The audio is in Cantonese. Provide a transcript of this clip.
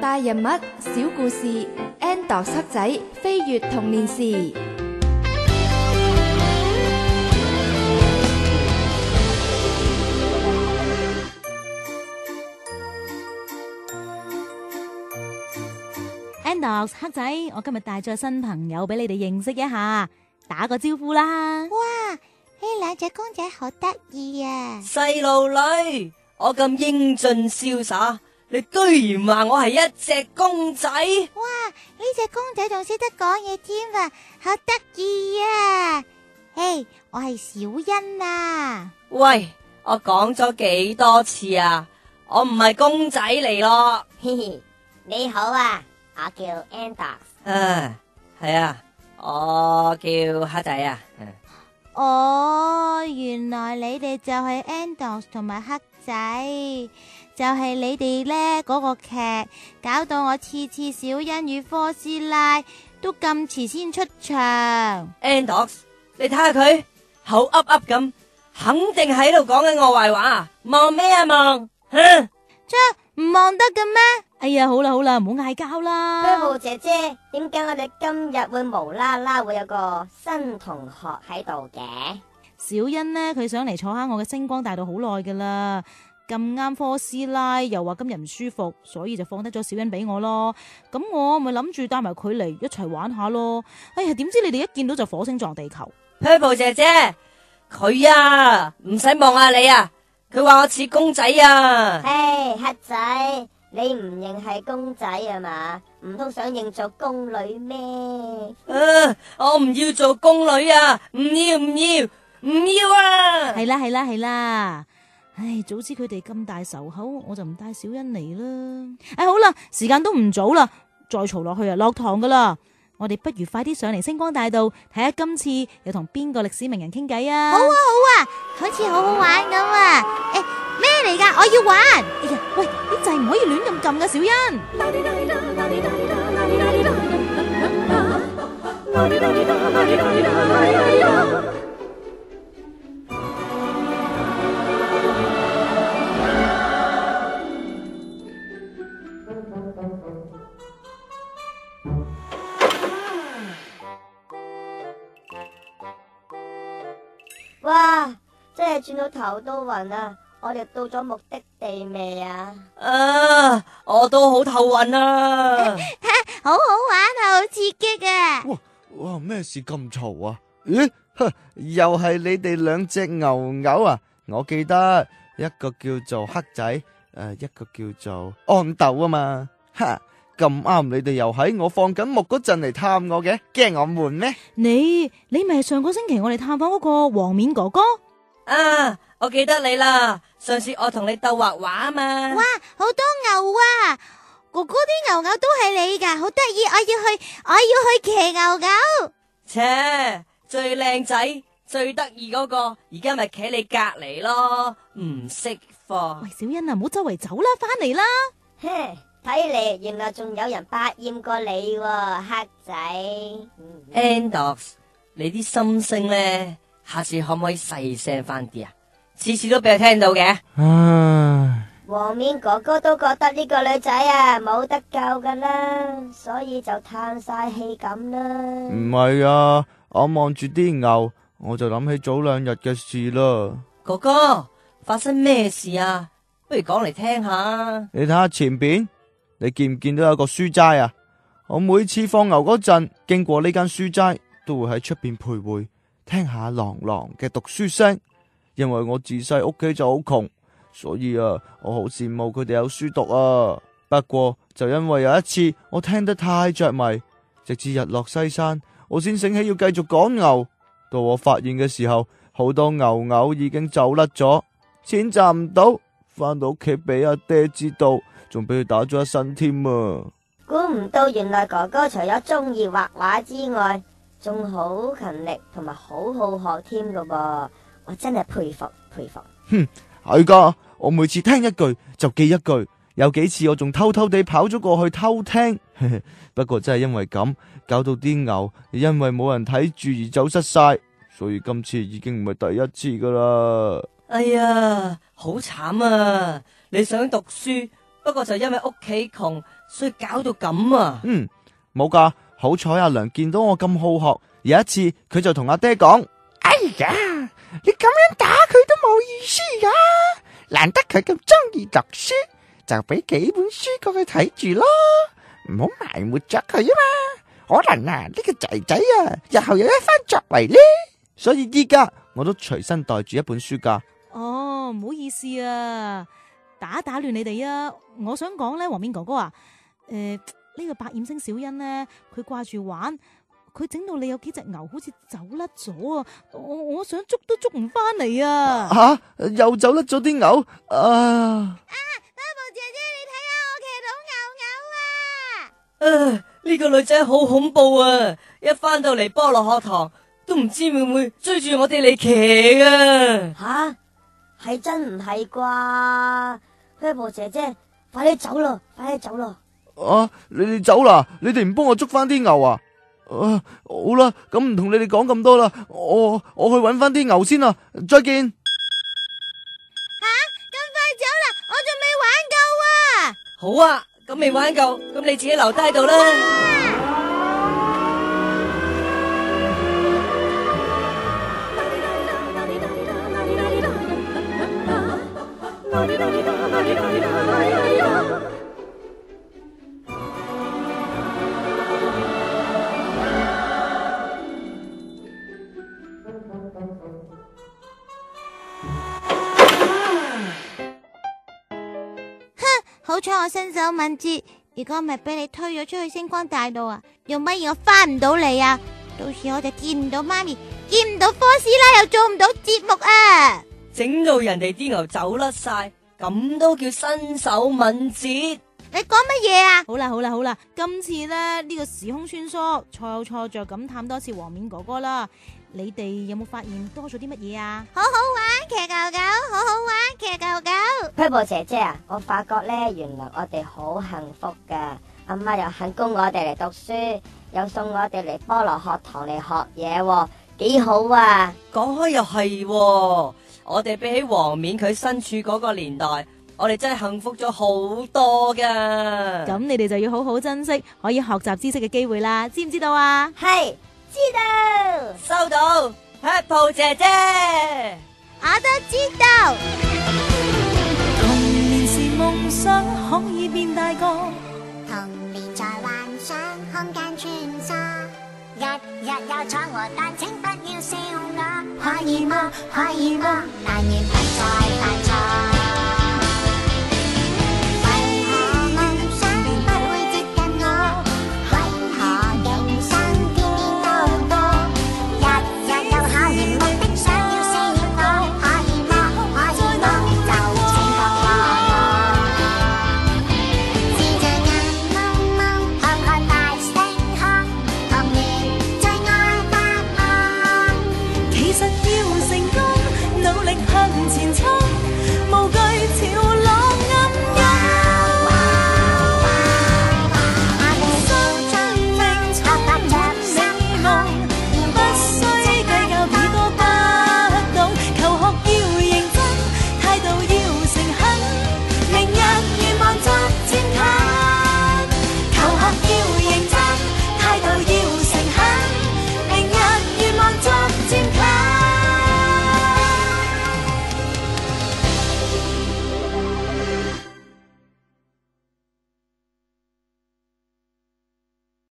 大人物、小故事 ，Andox 黑仔飛越童年時。Andox 黑仔，我今日帶咗新朋友俾你哋認識一下，打個招呼啦！哇，呢兩隻公仔好得意啊！細路女，我咁英俊瀟灑，你居然話我係一隻公仔？哇，呢隻公仔仲識得講嘢添啊，好得意啊！嘿，我係小欣啊！喂，我講咗幾多次啊？我唔係公仔嚟咯。嘻嘻，你好啊，我叫 Andox。係啊，我叫黑仔啊。哦，原來你哋就係 Andox 同埋黑仔，就係你哋呢嗰個劇，搞到我次次小欣與科斯拉都咁遲先出場。Andox，你睇下佢口噏噏咁，肯定喺度講緊我壞話。望咩啊望？唔望得嘅咩？哎呀，好啦好啦，唔好嗌交啦。飛狐姐姐，點解我哋今日會無啦啦會有個新同學喺度嘅？小欣呢，佢想嚟坐下我嘅星光大道好耐噶啦，咁啱科斯拉又話今日唔舒服，所以就放低咗小欣俾我咯。咁我咪諗住帶埋佢嚟一齊玩下咯。哎呀，點知你哋一見到就火星撞地球。飛狐姐姐，佢啊唔使望下你啊，佢話我似公仔啊。嘿，黑仔，你唔認係公仔啊嘛？唔通想認做宮女咩？我唔要做宮女啊！唔要啊！係啦係啦係啦，唉，早知佢哋咁大仇口，我就唔帶小欣嚟啦。唉，好啦，時間都唔早啦，再嘈落去啊，落堂噶啦。我哋不如快啲上嚟星光大道睇下今次又同邊個歷史名人傾偈啊！好啊好啊，好似好好玩咁啊！咩嚟噶？我要玩！哎呀，喂，啲掣唔可以亂咁撳噶，小欣。哇，真係轉到頭都暈啊！我哋到咗目的地未啊？我都好頭暈啊！好好玩啊，好刺激啊！哇，咩事咁嘈啊？咦，又係你哋兩隻牛牛啊！我記得一個叫做黑仔，一個叫做安豆啊嘛。哈，咁啱你哋又喺我放緊牧嗰陣嚟探我嘅，驚我悶咩？你咪係上個星期我哋探訪嗰個黃面哥哥？我記得你啦，上次我同你鬥畫畫啊嘛。哇，好多牛啊！哥哥啲牛牛都係你噶，好得意！我要去騎牛牛。切，最靚仔、最得意嗰個，而家咪企你隔籬咯，唔識貨。喂，小欣啊，唔好周圍走啦，翻嚟啦！嘿，睇嚟原來仲有人百厭過你喎，黑仔。Andox，你啲心聲咧，下次可唔可以細聲翻啲啊？次次都俾佢聽到嘅。唉，黃面哥哥都覺得呢個女仔啊冇得救噶啦，所以就嘆晒氣咁啦。唔係啊，我望住啲牛，我就諗起早兩日嘅事啦。哥哥，發生咩事啊？不如講嚟聽下。你睇下前邊，你見唔見到有個書齋啊？我每次放牛嗰陣，經過呢間書齋，都會喺出邊徘徊，聽下朗朗嘅讀書聲。因為我自細屋企就好窮，所以啊，我好羨慕佢哋有書讀啊。不過就因為有一次我聽得太着迷，直至日落西山，我先醒起要繼續趕牛。到我發現嘅時候，好多牛牛已經走甩咗，錢賺唔到，翻到屋企俾阿爹知道，仲俾佢打咗一身添啊！估唔到原來哥哥除咗中意畫畫之外，仲好勤力同埋好好學添噶噃。我真係佩服佩服。係噶，我每次聽一句就記一句，有幾次我仲偷偷地跑咗過去偷聽。不過真係因為咁，搞到啲牛因為冇人睇住而走失晒，所以今次已經唔係第一次噶啦。哎呀，好慘啊！你想讀書，不過就因為屋企窮，所以搞到咁啊。冇噶，好彩阿娘見到我咁好學，有一次佢就同阿爹講：哎呀，你咁樣打佢都冇意思噶，難得佢咁中意讀書，就俾幾本書過去睇住咯，唔好埋沒咗佢啊嘛。可能啊，呢個仔仔啊，日後有一番作為呢。所以依家我都隨身帶住一本書噶。哦，唔好意思啊，打亂你哋啊。我想講咧，黃面哥哥啊，呢個白燕星小欣呢，佢掛住玩，佢整到你有幾隻牛好似走甩咗啊！我想捉都捉唔翻嚟啊！吓，又走甩咗啲牛啊！巴布姐姐，你睇下我騎到牛牛啊！呢個女仔好恐怖啊！一翻到嚟菠蘿學堂，都唔知會唔會追住我哋嚟騎啊！吓，係真唔係啩？巴布姐姐，快啲走咯，快啲走咯！你哋走啦！你哋唔幫我捉翻啲牛啊？好啦，咁唔同你哋講咁多啦，我去搵翻啲牛先啦，再見。咁快走啦，我仲未玩夠啊！好啊，咁未玩夠，咁你自己留低喺度啦。好彩我身手敏捷，如果唔係俾你推咗出去星光大道啊，用乜嘢我翻唔到嚟啊？到時我就見唔到媽咪，見唔到科斯拉，又做唔到節目啊！整到人哋啲牛走甩晒，咁都叫身手敏捷？你講乜嘢啊？好啦，今次咧呢個時空穿梭，錯有錯着咁探多次黃面哥哥啦。你哋有冇發現多咗啲乜嘢啊？好好玩騎狗狗，好好玩騎狗狗。巴布姐姐啊，我發覺呢，原來我哋好幸福噶。阿媽又肯供我哋嚟讀書，又送我哋嚟菠蘿學堂嚟學嘢，幾好啊！講開又係喎，我哋比起黃面佢身處嗰個年代，我哋真係幸福咗好多噶。咁你哋就要好好珍惜可以學習知識嘅機會啦，知唔知道啊？係知道，收到 Apple 姐姐，我都知道。童年時夢想可以變大個，童年在幻想空間穿梭，日日有闖禍，但請不要笑我。可以嗎？可以嗎？但願不再犯錯。